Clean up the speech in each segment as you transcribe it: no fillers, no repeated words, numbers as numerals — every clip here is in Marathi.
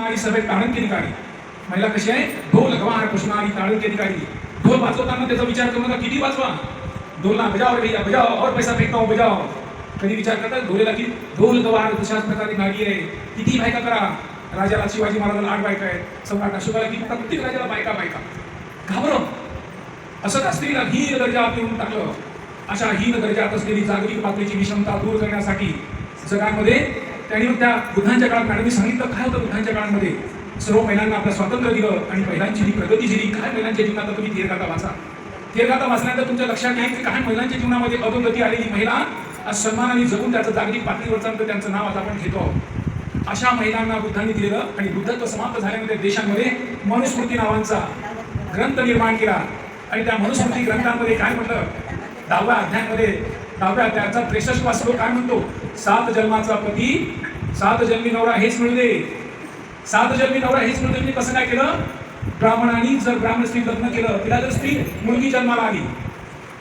पुसणारी सभेत ताळण केली काढी. महिला कशी आहे, ढोल गवार पुसणारी ताळण केली काढी. ढोल वाजवताना त्याचा विचार करू नका किती वाजवा, ढोलला बजाव रे भैया बजाव और पैसा फेकता हूं बजाव. कधी विचार करतात ढोलेला की ढोल गवार तशाच प्रकारे नाडी आहे, किती बायका करा. राजाला शिवाजी महाराजाला 8 बायका आहेत, सम्राट अशोकाला किती, प्रत्येक राजाला बायका बायका. घाबरव असं का स्त्रीला हीन दर्जात येऊन टाकलं. अशा हीन दर्जात असलेली जागतिक पातळीची विषमता दूर करण्यासाठी जगामध्ये त्यांनी त्या बुद्धांच्या काळात मॅडमनी सांगितलं काय होतं. बुद्धांच्या काळामध्ये सर्व महिलांना आपलं स्वातंत्र्य दिलं आणि महिलांची जी प्रगती झाली. काय महिलांच्या जीवनात तुम्ही थेरगाथा वाचा. थेरगाथा वाचल्यानंतर तुमच्या लक्षात येईल की काय महिलांच्या जीवनामध्ये अधोगती आलेली महिला आज सन्मानाने जगून त्याचं जागतिक पातळीवरचं त्यांचं नाव आज आपण घेतो. अशा महिलांना बुद्धांनी दिलेलं आणि बुद्धत्व समाप्त झाल्यानंतर देशांमध्ये मनुस्मृती नावांचा ग्रंथ निर्माण केला. आणि त्या मनुस्मृती ग्रंथांमध्ये काय म्हटलं, 10व्या अध्यायाचा 63वा श्लोक काय म्हणतो, 7 जन्माचा पती 7 जन्मी नवरा हेच मिळू दे. 7 जन्मी नवरा हेच मिळू दे. म्हणजे कसं काय केलं, ब्राह्मणांनी जर ब्राह्मण स्त्री लग्न केलं, तिला जर स्त्री मुलगी जन्माला आली,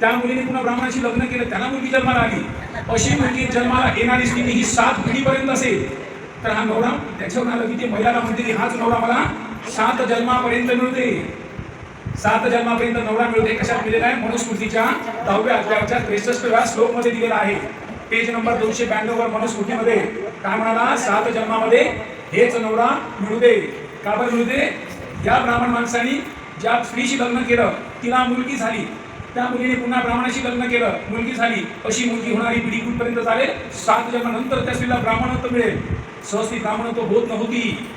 त्या मुलीने पुन्हा ब्राह्मणाशी लग्न केलं, त्याला मुलगी जन्माला आली, अशी मुलगी जन्माला येणारी स्थिती ही 7 पिढीपर्यंत असेल तर हा नवरा त्याच्यावर आलं की ते महिलाला म्हणते हाच नवरा मला 7 जन्मापर्यंत मिळू दे. 7 जन्मापर्यंत नवरा मिळू दे. कशात दिलेला आहे, मनुस्मृतीच्या 10व्या अध्यायाच्या 63व्या श्लोक मध्ये दिलेला आहे. पेज नंबर 292 वर मनुस्मृतीमध्ये काय म्हणाला, 7 जन्मामध्ये हेच नवरा मिळू दे. का बरं मिळू दे, या ब्राह्मण माणसाने ज्या स्त्रीशी लग्न केलं तिला मुलगी झाली, त्या मुलीने पुन्हा ब्राह्मणाशी लग्न केलं, मुलगी झाली, अशी मुलगी होणारी पिढी कुठपर्यंत चालेल, 7 जन्मानंतर त्या स्त्रीला ब्राह्मणत्व मिळेल. सहस्ती ब्राह्मणत्व होत नव्हती.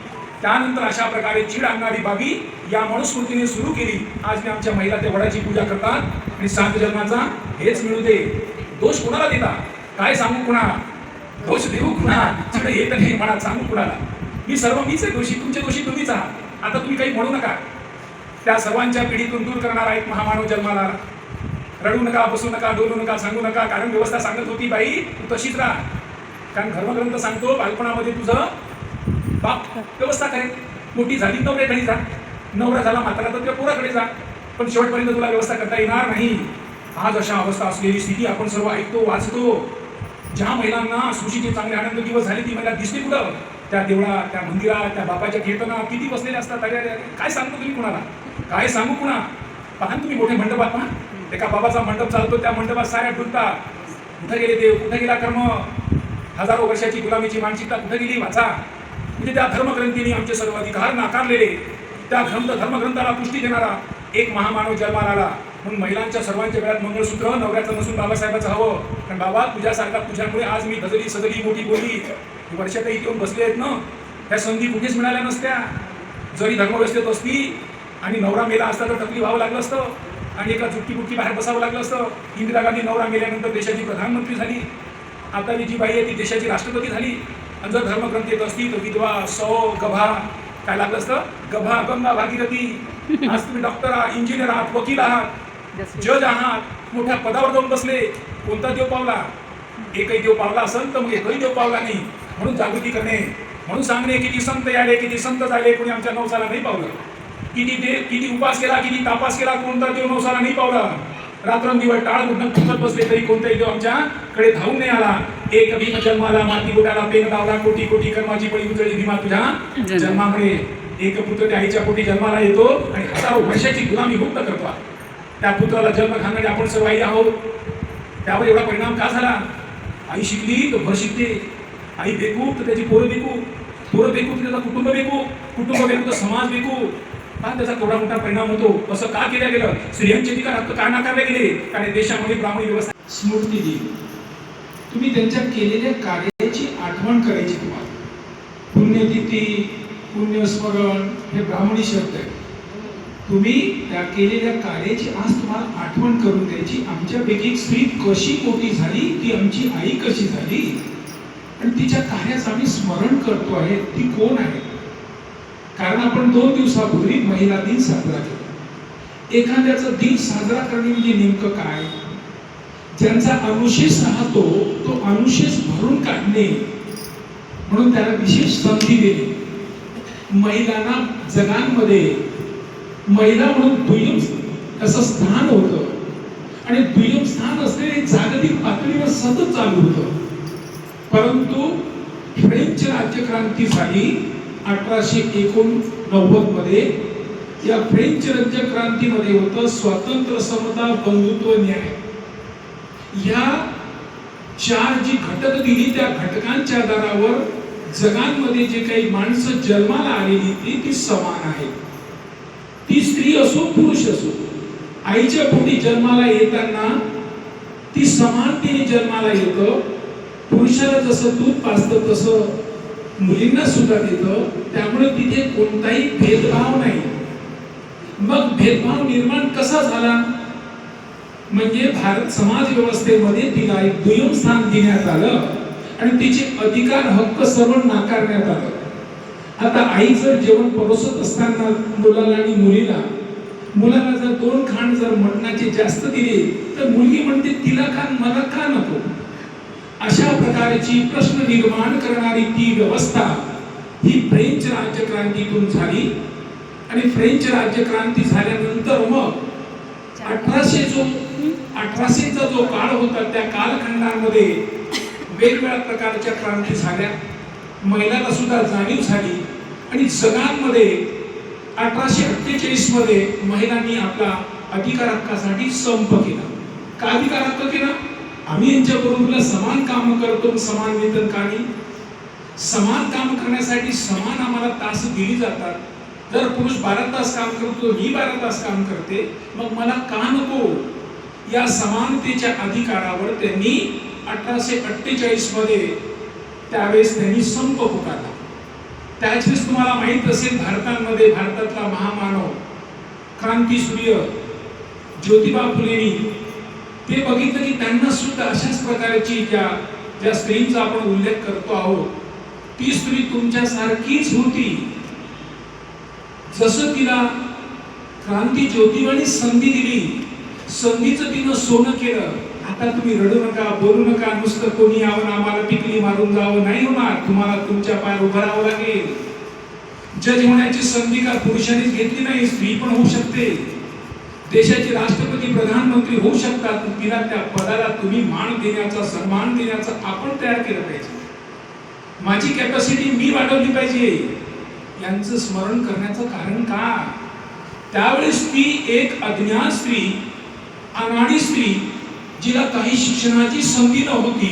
त्यानंतर अशा प्रकारे चीड आणणारी बाबी या मनुस्मृतीने सुरू केली. आज मी आमच्या महिला त्या वडाची पूजा करतात आणि 7 जन्माचा हेच मिळू दे. दोष कुणाला देता, काय सांगू कुणा, दोष देऊ कुणा, चिड येत नाही म्हणा सांगू कुणाला. मीच आहे दोषी, तुमचे दोषी तुम्हीच आहात. आता तुम्ही काही म्हणू नका. त्या सर्वांच्या पिढीतून दूर करणारा एक महामानव जन्माला. रडू नका, बसू नका, डोलू नका, सांगू नका. कारण व्यवस्था सांगत होती बाई तू तशीच राहा. कारण धर्मग्रंथ सांगतो बालपणामध्ये तुझं बाप व्यवस्था करेल, मोठी झाली नवऱ्याकडे जा, नवरा झाला म्हातारा तर त्या पोराकडे जा, पण शेवटपर्यंत तुला व्यवस्था करता येणार नाही. आज अशा अवस्था असलेली स्थिती आपण सर्व ऐकतो, वाचतो. ज्या महिलांना सुशीचे चांगले आनंद दिवस झाले ती महिला दिसते कुठं, त्या देवळात, त्या मंदिरात, त्या बापाच्या कीर्तना किती बसलेले असतात. अरे अरे काय सांगतो तुम्ही कुणाला, काय सांगू कुणा. पहा तुम्ही मोठे मंडपात पहा, एका बाबाचा मंडप चालतो, त्या मंडपात साऱ्या डुलतात. कुठे गेले देव, कुठे गेला कर्म, हजारो वर्षाची गुलामीची मानसिकता कुठे गेली वाचा. म्हणजे त्या धर्मग्रंथीने आमचे सर्व अधिकार नाकारलेले, त्या धर्मग्रंथाला पुष्टी देणारा एक महामानव जन्माला आला. म्हणून महिलांच्या सर्वांच्या वेळात मंगळसूत्र नवऱ्याचं नसून बाबासाहेबाचं हवं. कारण बाबा तुझ्यासारखा, तुझ्यामुळे आज मी धजली सजली मोठी बोलली. वर्षात इथे येऊन बसले आहेत ना, त्या संधी कुठेच मिळाल्या नसत्या. जरी धर्मव्यवस्थेत असती आणि नवरा मेला असता तर टकली व्हावं लागलं असतं आणि एका चुटकी बाहेर बसावं लागलं असतं. इंदिरा गांधी नवरा मेल्यानंतर देशाची प्रधानमंत्री झाली. आता जी बाई आहे ती देशाची राष्ट्रपती झाली. आणि जर धर्मग्रंथ येत असती तर विधवा, सौ, गभा काय लागलं असतं, गभा, गंगा, भागीरथी. आज तुम्ही डॉक्टर आहात, इंजिनियर आहात, वकील आहात, जज आहात, मोठ्या पदावर जाऊन बसले. कोणता देव पावला, एकही देव पावला असेल तर मग एकही देव पावला नाही. म्हणून जागृती करणे, म्हणून सांगणे किती संत आले, किती संत झाले, कोणी आमच्या नवसाला नाही पावलं. किती उपास केला, किती तापास केला, कोणता देव नवसाला नाही पावला. रात्रंदिवस टाळ घुटणं खुपत बसले तरी कोणताही देव आमच्याकडे धावून नाही आला. एक भीम जन्माला माती गोट्याला पेन लावला, कोटी कोटी कर्माची पळी उजळली भीमा तुझ्या जन्मामुळे. एक पुत्र त्या आईच्या पोटी जन्माला येतो आणि हजारो वर्षाची गुलामी मुक्त करतो. त्या पुत्राला जन्म घालणारे आपण सर्व आई आहोत. त्यावर एवढा परिणाम का झाला, आई शिकली तर भर शिकते, आई बेकूफ तर त्याची पोरं बेकूफ, पोरं बेकूफ तर त्याचा कुटुंब बेकूफ, कुटुंब बेकूफ तर समाज बेकूफ. का त्याचा थोडा मोठा परिणाम होतो. असं का केलं गेलं, स्त्रियांचे अधिकार हक्क का नाकारले गेले, कारण देशामध्ये ब्राह्मणी व्यवस्था. स्मृती दिली, तुम्ही त्यांच्या केलेल्या कार्याची आठवण करायची. तुम्हाला पुण्यतिथी, पुण्यस्मरण हे ब्राह्मणी शब्द आहे. तुम्ही त्या केलेल्या कार्याची आज तुम्हाला आठवण करून द्यायची. आमच्यापैकी स्त्री कशी मोठी झाली, ती आमची आई कशी झाली आणि तिच्या कार्याचं आम्ही स्मरण करतो आहे. ती कोण आहे, कारण आपण 2 दिवसापूर्वी महिला दिन साजरा केला. एखाद्याचा दिन साजरा करणे म्हणजे नेमकं काय, ज्यांचा अनुशेष राहतो तो अनुशेष भरून काढणे, म्हणून त्याला विशेष संधी दिली. महिलांना जगांमध्ये महिला म्हणून दुय्यम असं स्थान होतं आणि दुय्यम स्थान असलेले जागतिक पातळीवर सतत चालू होतं. परंतु फ्रेंच राज्यक्रांती झाली 1889 मध्ये या फ्रेंच राज्यक्रांतीमध्ये होतं स्वातंत्र्य, समता, बंधुत्व, न्याय. या चार जी घटक दिली त्या घटकांच्या आधारावर जगांमध्ये जे काही माणसं जन्माला आलेली ती समान आहेत. ती स्त्री असो पुरुष असो, आईच्या पोटी जन्माला येताना ती समानतेने जन्माला येतं. पुरुषाला जसं दूध पाजतं तसं मुलींना सुद्धा देतं. त्यामुळे तिथे कोणताही भेदभाव नाही. मग भेदभाव निर्माण कसा झाला? म्हणजे भारत समाज व्यवस्थेमध्ये तिला एक दुय्यम स्थान देण्यात आलं आणि तिचे अधिकार, हक्क सर्व नाकारण्यात आलं. आता आई जर जेवण परोसत असताना मुलाला आणि मुलाला जर 2 खांड जर मटणाचे जास्त दिले तर मुलगी म्हणते तिला खान मला का नको. अशा प्रकारची प्रश्न निर्माण करणारी ती व्यवस्था ही फ्रेंच राज्यक्रांतीतून झाली. आणि फ्रेंच राज्यक्रांती झाल्यानंतर मग 1800चा जो काळ होता त्या कालखंडामध्ये वेगवेगळ्या प्रकारच्या क्रांती झाल्या. महिलांना सुद्धा जाणीव झाली आणि जगांमध्ये 1848 मध्ये महिलांनी आपला अधिकार हक्कासाठी संप केला. का अधिकार हक्क केला? आम्ही यांच्या बरोबरीला समान काम करतो, समान वेतन का नाही? समान काम करण्यासाठी समान आम्हाला तास दिली जातात. जर पुरुष 12 तास काम करतो, मी 12 तास काम करते, मग मला का नको? या समानतेच्या अधिकारावर त्यांनी 1848 मध्ये त्यावेळेस त्यांनी संप पुकारला. त्याच वेळेस तुम्हाला माहित असेल भारतातला महामानव क्रांतीसूर्य ज्योतिबा फुलेंनी ते बघितलं की त्यांना सुद्धा अशाच प्रकारची ज्या स्त्रींचा आपण उल्लेख करतो आहोत ती स्त्री तुमच्यासारखीच होती. जसं तिला क्रांती ज्योतिबाने संधी दिली, संधीचं तिनं सोनं केलं. आता तुम्ही रडू नका, बोलू नका, नुसतं कोणी यावं आम्हाला टिकली मारून जावं नाही होणार. तुम्हाला तुमच्या पायावर उभं राहावं लागेल. जज होण्याची संधी का पुरुषांनीच घेतली नाही, स्त्री पण होऊ शकते. देशाचे राष्ट्रपती, प्रधानमंत्री होऊ शकतात. तिला त्या पदाला तुम्ही मान देण्याचा, सन्मान देण्याचा आपण तयार केलं पाहिजे. माझी कॅपॅसिटी मी वाढवली पाहिजे. यांचं स्मरण करण्याचं कारण का? त्यावेळेस ती एक अज्ञात स्त्री, अनाडी स्त्री, जिला काही शिक्षणाची संधी नव्हती,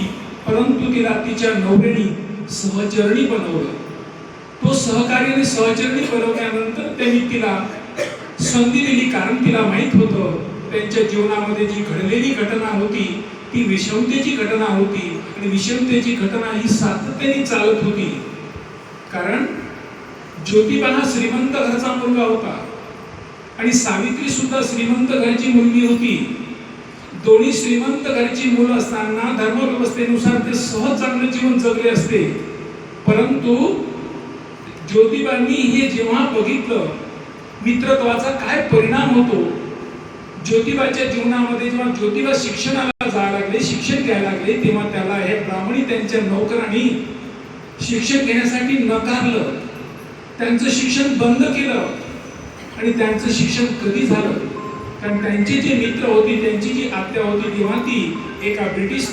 परंतु तिला तिच्या नवऱ्याने सहचरणी बनवलं. तो सहकार्याने सहचरणी बनवल्यानंतर त्यांनी तिला संधी दिली. कारण तिला माहित होतं त्यांच्या जीवनामध्ये जी घडलेली घटना होती ती विषमतेची घटना होती आणि विषमतेची घटना ही सातत्याने चालत होती. कारण ज्योतिबा हा श्रीमंत घरचा मुलगा होता आणि सावित्री सुद्धा श्रीमंत घरची मुलगी होती. दोन्ही श्रीमंत घरची मुलं असताना धर्मव्यवस्थेनुसार ते सहज चांगलं जीवन जगले असते. परंतु ज्योतिबांनी हे जेव्हा बघितलं मित्रत्वाचा काय परिणाम होतो, ज्योतिबाच्या जीवनामध्ये जेव्हा ज्योतिबा शिक्षणाला जायला लागले, शिक्षण घ्यायला लागले, तेव्हा त्याला हे ब्राह्मणी त्यांच्या नोकरांनी शिक्षण घेण्यासाठी नकारलं. त्यांचं शिक्षण बंद केलं. आणि त्यांचं शिक्षण कधी झालं? कारण त्यांचे जे मित्र होते, त्यांची जी आत्या होती, तेव्हा ती एका ब्रिटिश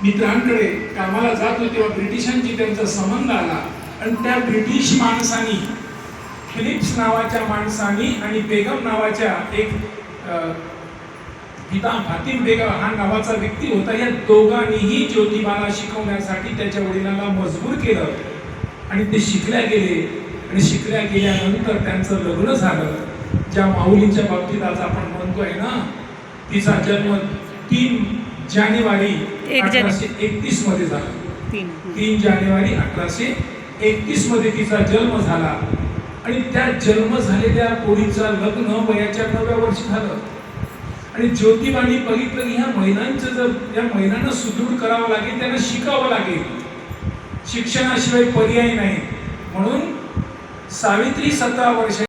मित्रांकडे कामाला जात होती. तेव्हा ब्रिटिशांची त्यांचा संबंध आला आणि त्या ब्रिटिश माणसांनी, फिलिप्स नावाच्या माणसांनी आणि बेगम नावाच्या एक फातिम बेगम हा नावाचा व्यक्ती होता, या दोघांनीही ज्योतिबाला शिकवण्यासाठी त्याच्या वडिलांना मजबूर केलं आणि ते शिकल्या गेले. आणि शिकल्या गेल्यानंतर त्यांचं लग्न झालं. ज्या माऊलींच्या बाबतीत आज आपण म्हणतोय ना, तिचा जन्म 3 जानेवारी 1831 मध्ये झाला. 3 जानेवारी 1831 मध्ये तिचा जन्म झाला. आणि त्या जन्म झालेल्या पोरीचं लग्न वयाच्या 9व्या वर्षी झालं. आणि ज्योतिबांनी बघितलं की ह्या महिलांचं जर या महिलांना सुदृढ करावं लागेल, त्यांना शिकावं लागेल, शिक्षणाशिवाय पर्याय नाही. म्हणून सावित्री 17 वर्ष